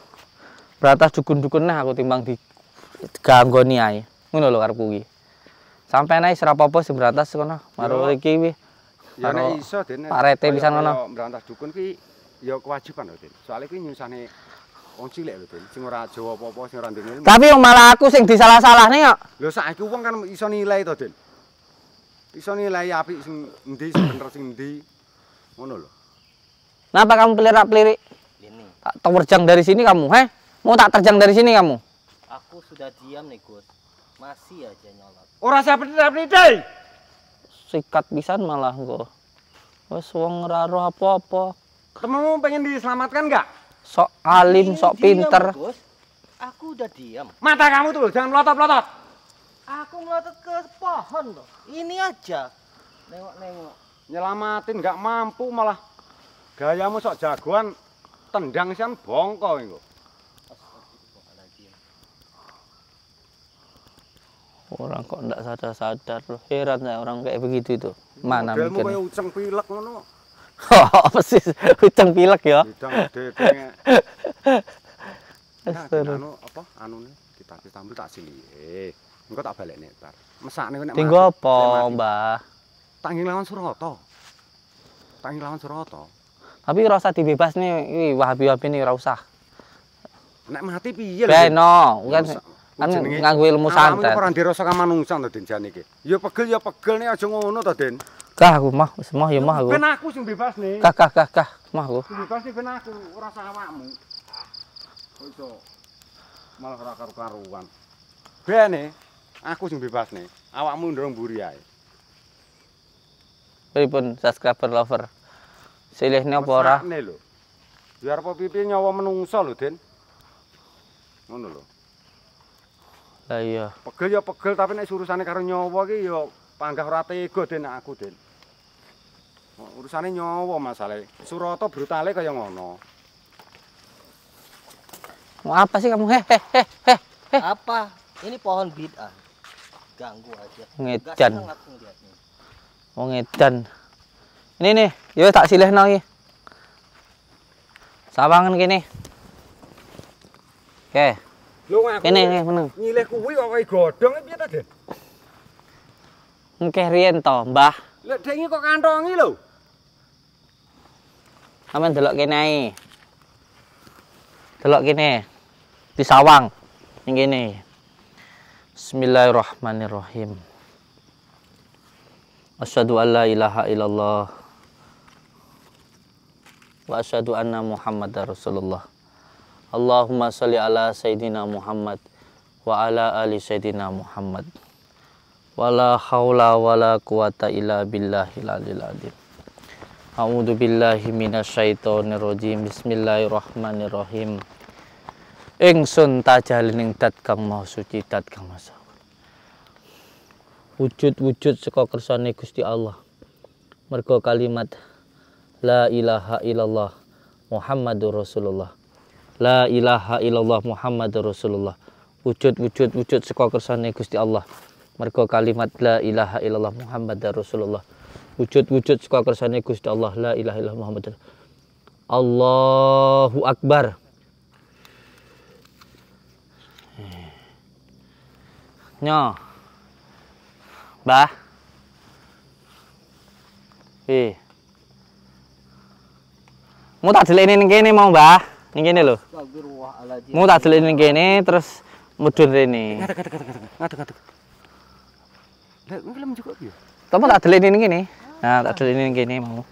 S4: merantah dukun-dukun nah aku timbang di ganggoni ae. Ngono lho karepku kuwi. Sampai nae ora apa-apa sing berantas kono. Maro iki kuwi.
S2: ya nek iso Den.
S4: Pak Rete pisan ngono.
S2: Merantah dukun ki ya kewajiban lho Den. Soale kuwi nyusane wong cilik lho Den, sing ora Jawa apa-apa, sing ora ndek ilmu.
S4: Tapi malah aku sing disalah-salahne kok.
S2: Lho saiki wong kan iso nilai to Den. Iso nilai apik sing endi, sing bener sing endi. Ngono lho.
S4: Kenapa kamu pelirik-pelirik?
S3: Ini,
S4: Tak terjang dari sini kamu, Mau tak terjang dari sini kamu?
S3: aku sudah diam nih Gus. Masih aja nyolot.
S2: Ora sapet-sapet.
S4: Sikat pisan malah kok. Wes wong ora roh apa-apa.
S2: Temenmu pengen diselamatkan enggak?
S4: Sok alim, sok pinter.
S3: Gus. Aku udah diam.
S2: Mata kamu tuh jangan melotot-melotot.
S3: Aku melotot ke pohon loh. Ini aja. Nengok-nengok.
S2: Nyelamatin nggak mampu malah gayamu sok jagoan tendang sian bongko iku.
S4: Orang kok ndak sadar-sadar loh. Heran saya orang kayak begitu itu. Mana
S2: Modelmu
S4: mikirnya?
S2: kayak uceng pilek ngono.
S4: Oh, apa sih? Uceng pilek ya.
S2: Bidang gede. Nah,
S4: Astaga.
S2: anu apa anune kita ambil tak sili. Engko tak balekne ntar. Mesakne nek
S4: Tinggu apa, Mbah?
S2: Tangi lawan Surata. Tangi lawan Surata.
S4: Tapi ora usah dibebas nih, iki Wahabi-wahabi ini ora usah.
S2: Nek mati piye lho?
S4: Beno, kan nganggo ilmu santet.
S2: Awakmu ora ndirasa ka manungsa to Den jane iki. Ya pegel nek aja ngono to Den.
S4: Kah aku mah, wis mah ya mah aku.
S2: Ben aku sing bebas nih.
S4: Kah, mah aku.
S2: Sing bebas nih ben aku, ora usah awakmu. Kok iso malah ora karu-karuan. Ben aku sing bebas nih. Awakmu ndorong mburi ae.
S4: Pripun subscriber lover. Silihne apa ora?
S2: Mesakne lho. Biar apa pipi nyawa menungso lho, Den. Ngono lho.
S4: Lah iya.
S2: Pegel ya pegel tapi nek urusane karo nyawa ki ya panggah ora tega Den aku, Den. Urusane nyawa masalahe. Surata brutale kaya ngono.
S4: Mau apa sih kamu?
S3: Apa? Ini pohon bid'ah. Ganggu aja.
S4: Ngedan.
S3: Gak seneng aku ngeliatnya.
S4: Wong edan. Ini nih, yo tak silihno iki. Sawangan kene. Oke.
S2: Lho aku.
S4: Kene meneng.
S2: Nyilih kuwi kok kaya godhong piye ta, Den?
S4: Engke riyen to, Mbah.
S2: Lek dek iki kok kantongi lho.
S4: Sampeyan delok kene ae. Delok kene. Di sawang. Ning kene. Bismillahirrahmanirrahim. Asyhadu an la ilaha illallah wa asyhadu anna Muhammadar Rasulullah. Allahumma sholli ala Sayyidina Muhammad wa ala ali Sayyidina Muhammad. Wala haula wala quwata illa billahil aliyil azim. A'udzu billahi minasyaitonir rajim. Bismillahirrahmanirrahim. Ingsun tajalining dat kang maha suci, dat kang maha wujud-wujud saka kersane Gusti Allah. Mergo kalimat la ilaha illallah Muhammadur Rasulullah. La ilaha illallah Muhammadur Rasulullah. Wujud-wujud saka kersane Gusti Allah. Mergo kalimat la ilaha illallah Muhammadur Rasulullah. Wujud-wujud saka kersane Gusti Allah. La ilaha illallah Muhammadur. Allahu Akbar. Nyo. Mbah. Mau tak delekne ning kene mau, Mbah. Ning kene lho.
S3: Astagfirullahaladzim.
S4: Mau tak delekne ning kene terus mudhun rene.
S2: Ngadeg. Lek film juga piye?
S4: Topo tak delekne ning kene. Nah, tak delekne ning kene mau.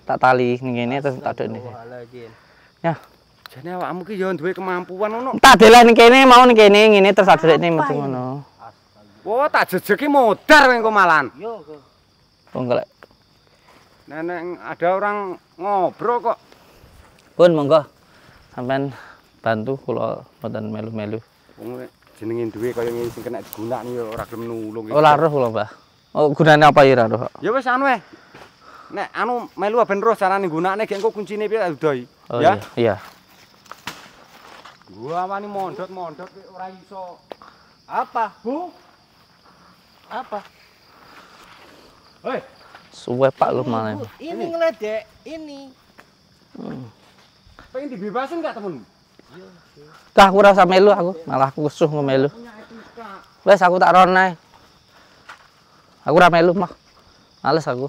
S4: Tak tali ning kene terus tak delekne.
S3: Astagfirullahaladzim.
S4: Ya.
S2: Jane awakmu ki ya duwe kemampuan ngono.
S4: Tak delekne ning kene mau ning kene ngene terus tak delekne metu ngono.
S2: Oh, tak jejeki modar engko malan.
S3: Yo, Gus.
S4: Oh, enggak.
S2: Nenek ada orang ngobrol kok.
S4: Pun monggo sampean bantu kula mboten melu-melu.
S2: jenenge duwe kaya ngene sing kena digunakne ya ora gelem nulung.
S4: Oh laruh lho, Mbah. Oh gunane apa ya laruh?
S2: Ya wis anu wae. Nek anu melu ben terus carane gunakne gek engko kuncine piye doi.
S4: Oh
S2: Ya.
S4: iya.
S2: Gua wani mondot-mondot ora iso.
S3: Apa, Bu? Apa?
S2: Hei,
S4: Suwe Pak lu malah.
S3: Ini ngeledek, ini.
S2: pengen dibebasin gak temen?
S4: Dah aku rasa melu aku, malah aku kesuh ngemelu.
S2: Punya etika.
S4: Wes aku tak ron ae. Aku ora melu mah. Males aku.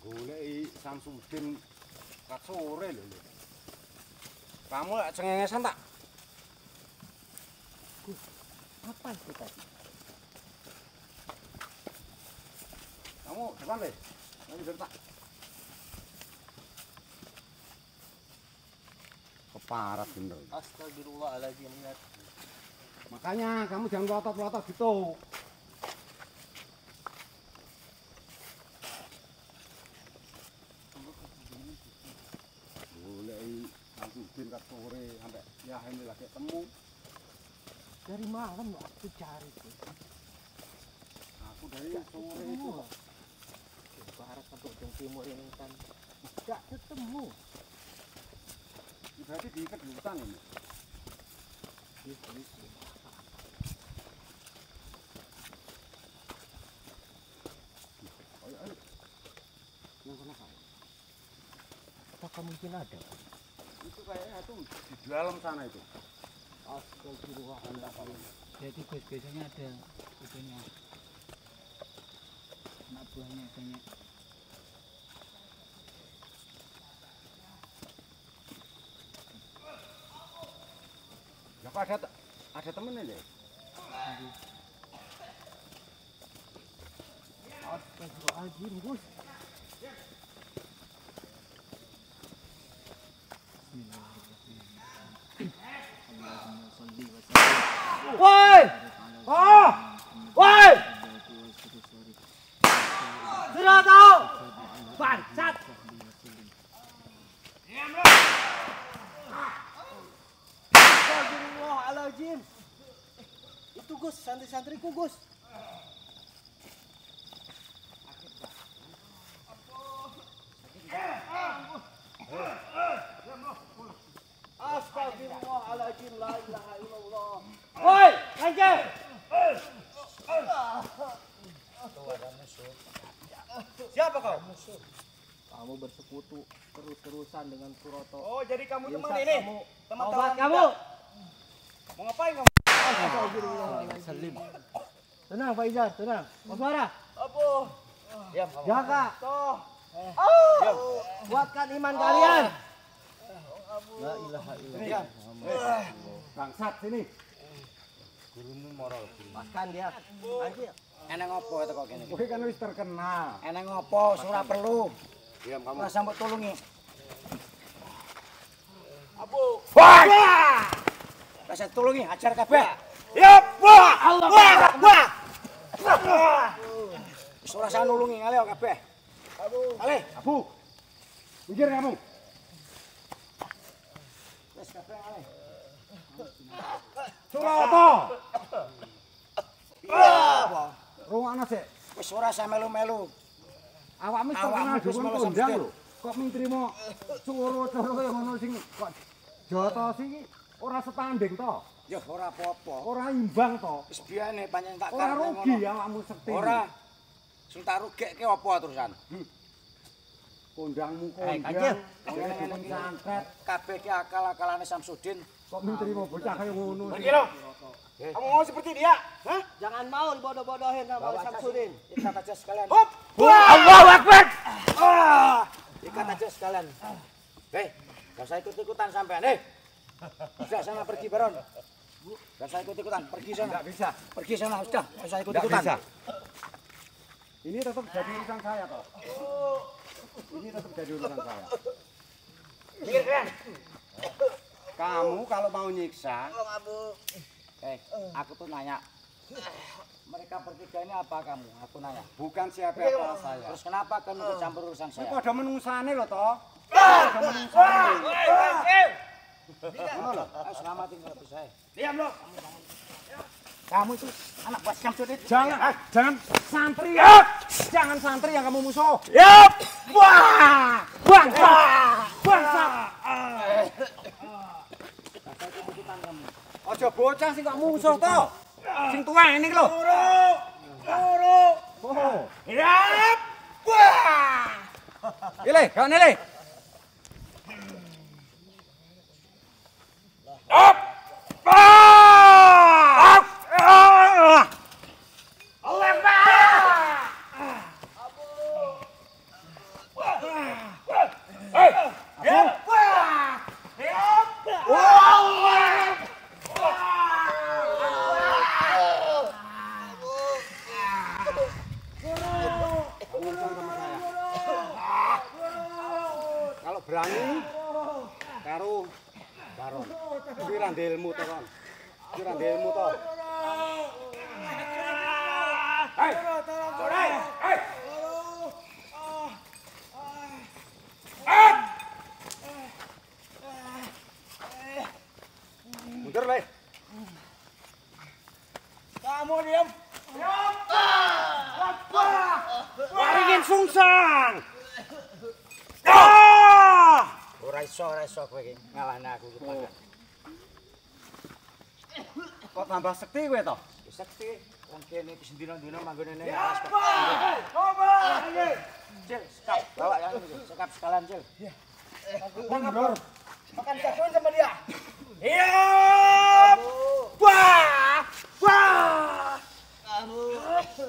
S2: Goleki Samsudin kat sore lho. Kamu lek cengengesan tak?
S3: Apa itu tadi?
S2: Kamu depan deh. Nanti tak. Keparat bener.
S3: Astagfirullahaladzim.
S2: Makanya kamu jangan melotot-melotot gitu. Goleki Samsudin kat sore sampai ya ini lagi temu.
S3: Dari malam aku cari tuh.
S2: Aku dari sore itu
S3: Dari barat sampai ujung timur ini kan gak ketemu.
S2: berarti di kedutan ini. Ayo, ayo. Yang sana kan?
S3: Apakah mungkin ada?
S2: Itu kayaknya itu di dalam sana itu.
S3: Astagfirullahaladzim.
S1: Jadi Gus biasanya ada itunya. Anak buahnya banyak.
S2: Ya kok ada temennya deh.
S3: Astagfirullahaladzim, Gus. Woi! Oh! Woi! Sudah tahu? Bangsat! Astagfirullahaladzim. Itu Gus, santri-santriku Gus. Astagfirullahaladzim, la ilaha illallah. Woi, lanjut. Siapa kau? Kamu bersekutu terus-terusan dengan Suroto.
S1: Oh, jadi kamu teman
S3: Insya
S1: ini?
S3: kamu-
S1: Teman-teman
S3: Obat
S1: kita.
S3: kamu.
S1: Mau ngapain kamu?
S3: Astagfirullahaladzim. Tenang Faizal, tenang. Koswara,
S1: Apa? Diam kamu.
S3: jaga.
S1: Toh.
S3: Kuatkan iman kalian. La ilaha illallah.
S2: Bangsat sini.
S3: Lepaskan dia. Lanjut.
S1: Eneng ngopo itu kok gini?
S2: Kowe kan wis terkenal.
S1: Eneng ngopo? Surah perlu.
S2: Diam kamu.
S1: Ora sambut tulungi. Abu.
S2: Wah!
S1: Rasa tulungi, ajar kabeh. Ya, wah! Allah. Wah! Surah saya nulungi ngale kabeh. Abu. Ale,
S2: Abu. Pinggir kamu.
S1: wis kabeh ngale.
S2: Suroto.
S1: Apa?
S2: Rungokno sik.
S1: Wis ora saya melu-melu.
S2: Awakmu terkenal
S1: Awakmu wis
S2: dukun
S1: malah
S2: kondang
S1: sampeyan.
S2: lho. Kok mintrimo Suroto kaya ngono sing kok Joto sing ora setanding to.
S1: Ya ora apa-apa.
S2: Ora imbang to.
S1: Wis biyane panjang tak
S2: Ora
S1: karep
S2: rugi
S1: ngono.
S2: awakmu sekti.
S1: Ora. Sing tak rugekke apa terusan?
S2: Kondangmu
S3: Kancil.
S2: kondang. Kaya dukun santet.
S1: Kabeh ki akal-akalane Samsudin
S2: Kok menterima bocah kayak ngono?
S3: Pergi lo. Kamu mau seperti dia? Hah? Jangan mau dibodoh-bodohin sama Samsudin. Ikat aja sekalian. Hop!
S4: Allahu Akbar.
S3: Ikat aja sekalian. Hei, gak usah ikut-ikutan sampean. Hei. Sudah sana pergi Baron. Gak usah ikut-ikutan, pergi sana.
S2: Enggak bisa.
S3: Pergi sana, sudah. Gak usah
S2: Enggak
S3: ikut-ikutan.
S2: bisa. Ini tetap jadi urusan saya toh. Ini tetap jadi urusan saya.
S3: Minggir kalian.
S2: Kamu kalau mau nyiksa, aku tuh nanya,
S3: Mereka bertiga ini apa kamu? Aku nanya.
S2: bukan siapa-siapa saya.
S3: Terus kenapa kamu ikut campur urusan
S2: Ini
S3: saya?
S2: pada menungsane loh toh. Pada menungsane. Ngono loh.
S3: Ayo selamatin kalau saya.
S1: Diam lo.
S3: Kamu itu anak buah Samsudin.
S2: Jangan santri ya. Jangan santri yang kamu musuh.
S1: Yap.
S2: Wah! Bangsa! Bangsa! Ojo bocah sing kok musuh toh. Sing tua ini lho.
S1: Turu.
S2: Oh.
S1: Yap. Wah.
S2: Ile, kau nile.
S1: Up. Ah. Allah Akbar. Hei. Yap. Wah. Yap.
S2: Kalau berani karo Baron. Kuwi randelmu to, Kon. Kuwi randelmu to.
S1: Hei. Hei. Hei.
S2: Mundur, Le.
S1: Kamu diam.
S2: Waringin sungsang.
S3: Ora iso kowe iki ngalahne aku iki pangkat.
S2: Kok tambah sekti kowe to?
S3: Sekti wong kene iki dina-dina manggone nang Cil, sekap bawa yang itu. Sekap sekalian, Cil.
S2: Mundur.
S3: Makan jagoan sama dia.
S1: Yap. Wah. Wah.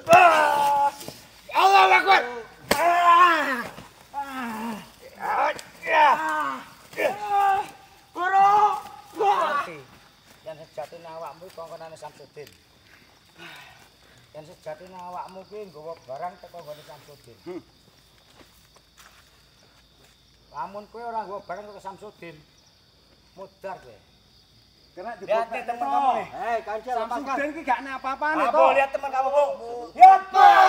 S1: Wah. Allah Akbar. Guru.
S3: Yang sejatine awakmu iki kongkonane Samsudin. Yang sejatine awakmu kuwi nggawa barang teko nggone Samsudin. Lamun kowe ora nggawa barang teko Samsudin, mudar kowe.
S2: Kena
S3: Lihat nih teman kamu nih. Hei, kancil lepaskan.
S2: Samsudin ki gak nek apa-apane to.
S1: Abu, lihat teman kamu, Bu. Ya, Pak.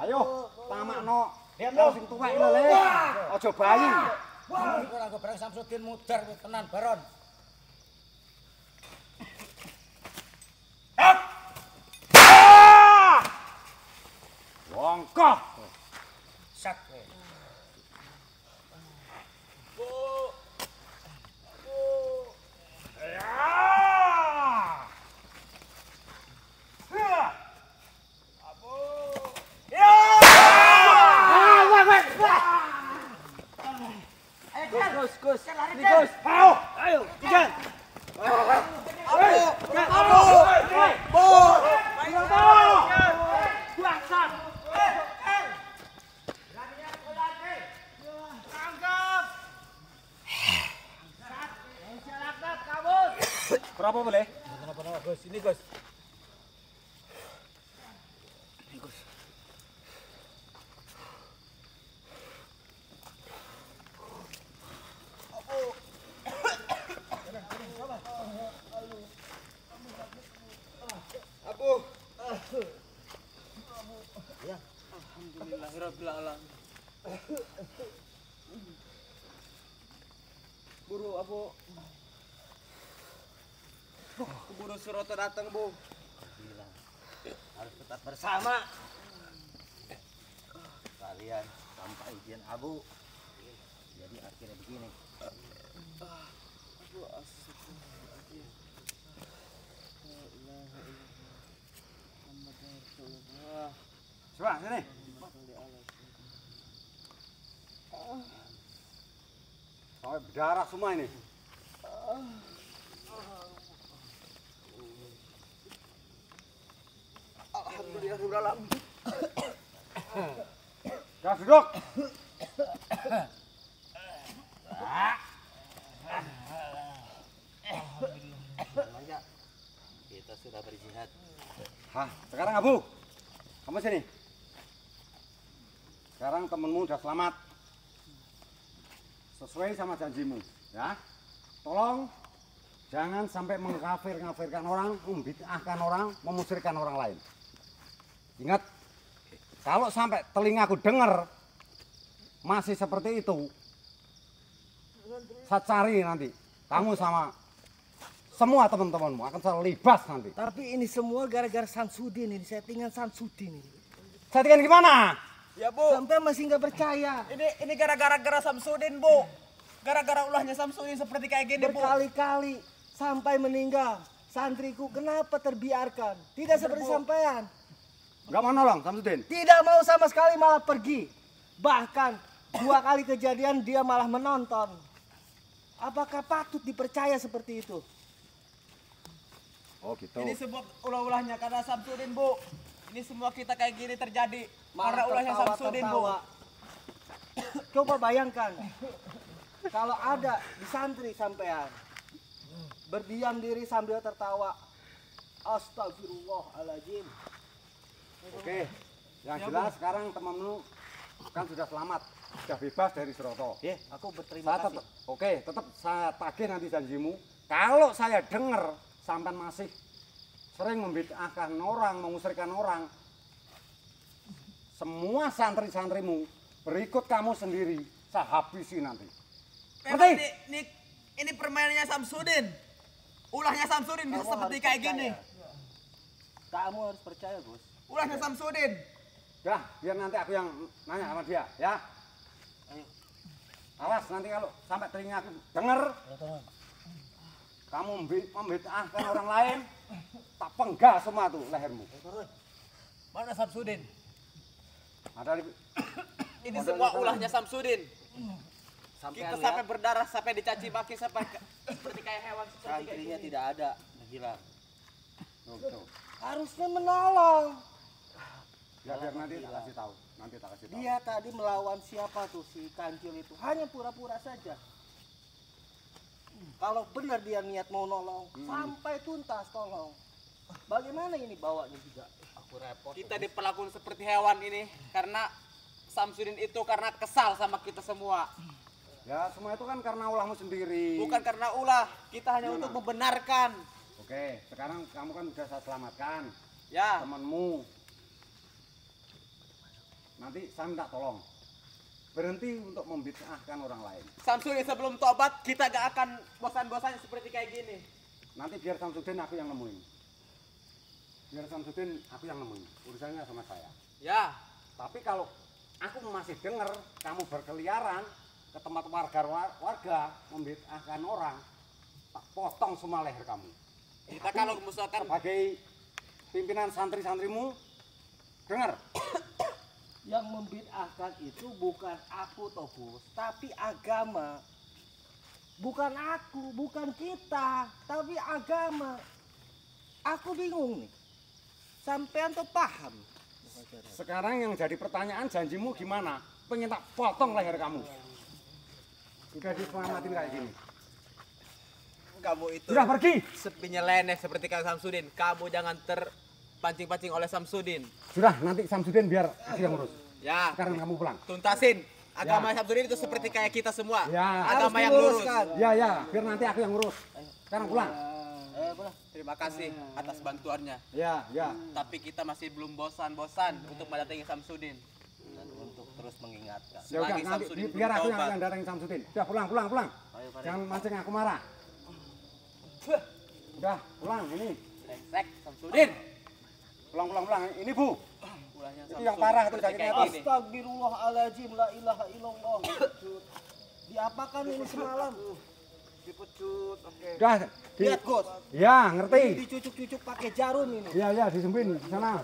S2: Ayo, tamakno.
S3: Diam,
S2: Karo
S3: Lo.
S2: sing tuwek lho, Le. Aja bayi.
S3: Wah, ora nggawa barang Samsudin mudar kowe tenan, Baron.
S2: Wongkoh.
S3: Sak kowe. Gus. Ini Gus.
S1: Ayo, tiga.
S2: Berapa boleh?
S3: Kenapa Gus? Ini Gus.
S1: Alhamdulillahirrabbilalamin. Buru Abu. Keburu Suroto datang, Bu.
S3: Harus tetap bersama. Kalian tanpa izin Abu. Jadi akhirnya begini.
S1: Abu astagfirullahaladzim. La ilaha illallah. Muhammadur Rasulullah.
S2: Coba sini.
S1: Sholli ala
S2: sampai berdarah semua ini.
S1: Alhamdulillah.
S2: Dah duduk.
S3: Kita sudah berjihad.
S2: Hah, sekarang Abu, kamu sini. Sekarang temenmu udah selamat. Sesuai sama janjimu, ya. Tolong jangan sampai mengkafirkan orang, membid'ahkan orang, memusyrikan orang lain. Ingat, kalau sampai telingaku dengar masih seperti itu, saya cari nanti kamu sama semua teman-temanmu akan saya libas nanti.
S5: Tapi ini semua gara-gara Samsudin ini, settingan Samsudin ini.
S2: Settingan gimana?
S1: Ya Bu,
S5: Sampai masih nggak percaya.
S1: ini gara-gara Samsudin Bu. Gara-gara ulahnya Samsudin seperti kayak gini Bu.
S5: Berkali-kali sampai meninggal. Santriku kenapa terbiarkan? Tidak seperti sampean.
S2: Gak mau nolong Samsudin?
S5: Tidak mau sama sekali, malah pergi. Bahkan 2 kali kejadian dia malah menonton. Apakah patut dipercaya seperti itu?
S2: Oh gitu.
S1: Ini semua ulah-ulahnya karena Samsudin Bu. Ini semua kita kayak gini terjadi karena
S5: Malah
S1: ulahnya Samsudin Bu.
S5: tertawa. Coba bayangkan, kalau ada di santri sampean berdiam diri sambil tertawa. Astagfirullahaladzim.
S2: Oke, yang jelas sekarang temanmu kan sudah selamat, sudah bebas dari Seroto.
S5: Ya, aku berterima
S2: Saya
S5: kasih.
S2: tetap saya tagih nanti janjimu. Kalau saya dengar sampai masih sering membid'ahkan orang, mengusirkan orang, semua santri-santrimu berikut kamu sendiri, saya habisi nanti.
S1: Memang
S2: Ngerti?
S1: ini permainannya Samsudin. Ulahnya Samsudin bisa
S5: Kamu
S1: seperti
S5: harus
S1: kayak
S5: percaya.
S1: gini.
S5: Kamu harus percaya, Gus.
S1: Ulahnya Samsudin.
S2: Dah, biar nanti aku yang nanya sama dia, ya.
S5: Ayo.
S2: Awas nanti kalau sampai telinga aku dengar, kamu membid'ahkan orang lain, tak penggal semua tuh lehermu.
S1: Mana Samsudin?
S2: Ada di
S1: Ini semua ulahnya Samsudin.
S3: Sampean
S1: Kita
S3: lihat,
S1: sampai berdarah, sampai dicaci maki, sampai seperti kayak hewan seperti kayak
S3: santrinya
S1: gini.
S3: tidak ada, menghilang.
S2: tuh.
S5: Harusnya menolong.
S2: Ya biar nanti tak kasih tahu, nanti tak kasih tahu.
S5: Dia tadi melawan siapa tuh si Kancil itu? Hanya pura-pura saja. Kalau benar dia niat mau nolong, sampai tuntas tolong. Bagaimana ini bawanya juga?
S3: Aku repot.
S1: Kita diperlakukan seperti hewan ini karena Samsudin itu karena kesal sama kita semua.
S2: Ya semua itu kan karena ulahmu sendiri.
S1: Bukan karena ulah, kita hanya
S2: Gimana?
S1: untuk membenarkan.
S2: Oke, sekarang kamu kan sudah saya selamatkan
S1: Ya,
S2: temanmu. Nanti saya minta tolong berhenti untuk membid'ahkan orang lain.
S1: Samsudin sebelum tobat kita gak akan bosan-bosannya seperti kayak gini.
S2: Nanti biar Samsudin aku yang nemuin. Biar Samsudin aku yang nemuin. Urusannya sama saya.
S1: Ya,
S2: Tapi kalau aku masih dengar kamu berkeliaran ke tempat warga membid'ahkan orang, tak potong semua leher kamu.
S1: kita kalau misalkan
S2: Sebagai pimpinan santri-santrimu, dengar.
S5: Yang membid'ahkan itu bukan aku toh Gus, tapi agama. Bukan aku, bukan kita, tapi agama. Aku bingung nih. Sampean tuh paham.
S2: Sekarang yang jadi pertanyaan, janjimu gimana? Pengen tak potong leher kamu. Sudah diselamatin kayak gini.
S1: kamu itu
S2: Sudah pergi.
S1: sepinya leneh seperti kayak Samsudin. Kamu jangan terpancing-pancing oleh Samsudin.
S2: Sudah, nanti Samsudin biar aku yang urus.
S1: Ya,
S2: Sekarang kamu pulang.
S1: tuntasin. Agama Samsudin itu seperti kayak kita semua.
S2: Ya.
S1: Agama
S5: Harus
S1: yang lurus.
S5: diluruskan.
S2: Ya, biar nanti aku yang urus. Sekarang pulang.
S1: Terima kasih atas bantuannya.
S2: Ya.
S1: Tapi kita masih belum bosan-bosan untuk mendatangi Samsudin.
S3: Dan untuk terus mengingatkan.
S2: Ya udah,
S1: Selagi
S2: nanti
S1: Samsudin
S2: biar aku
S1: bertobat.
S2: yang datangin Samsudin. Udah pulang. Jangan mancing aku marah. Udah, pulang ini.
S1: Brengsek Samsudin.
S2: Pulang. Ini Bu.
S1: Ulahnya
S2: Itu yang parah tuh
S1: seperti
S2: sakitnya
S1: kayak
S2: tuh.
S1: gini.
S5: Astagfirullahaladzim, la ilaha illallah. Diapakan ini semalam?
S1: Dipecut, oke.
S2: Udah.
S5: Lihat Gus,
S2: Ya, ngerti.
S5: dicucuk-cucuk pakai jarum ini.
S2: Ya, disembunyi di sana.